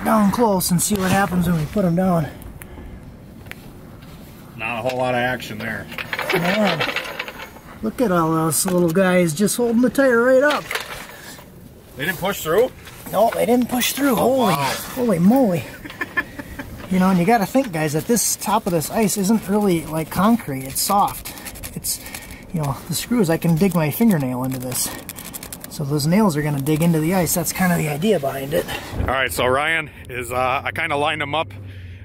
down close and see what happens when we put them down. Not a whole lot of action there. Man, look at all those little guys just holding the tire right up. They didn't push through? No, they didn't push through. Holy moly. You know, and you got to think, guys, that this top of this ice isn't really like concrete. It's soft. It's, you know, the screws, I can dig my fingernail into this. So those nails are going to dig into the ice. That's kind of the idea behind it. All right, so Ryan is, I kind of lined them up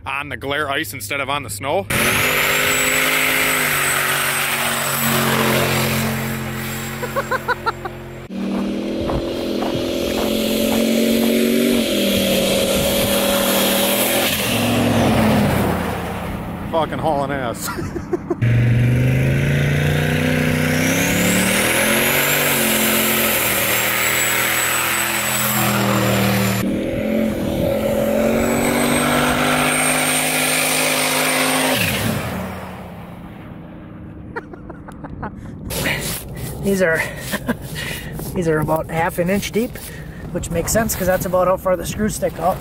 on the glare ice instead of on the snow. Fucking hauling ass. These are about ½ an inch deep, which makes sense because that's about how far the screws stick out.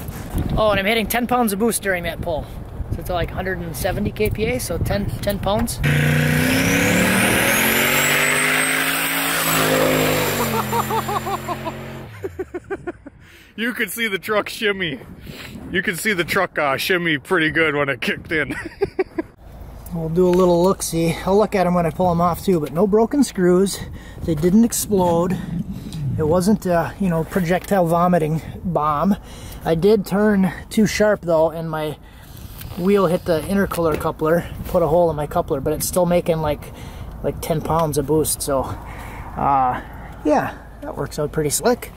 Oh, and I'm hitting 10 pounds of boost during that pull. So it's like 170 kPa, so 10 pounds. You could see the truck shimmy. You could see the truck shimmy pretty good when it kicked in. We'll do a little look-see. I'll look at them when I pull them off too, but no broken screws. They didn't explode. It wasn't a, you know, projectile vomiting bomb. I did turn too sharp though, and my wheel hit the intercooler coupler, put a hole in my coupler, but it's still making like 10 pounds of boost. So, yeah, that works out pretty slick.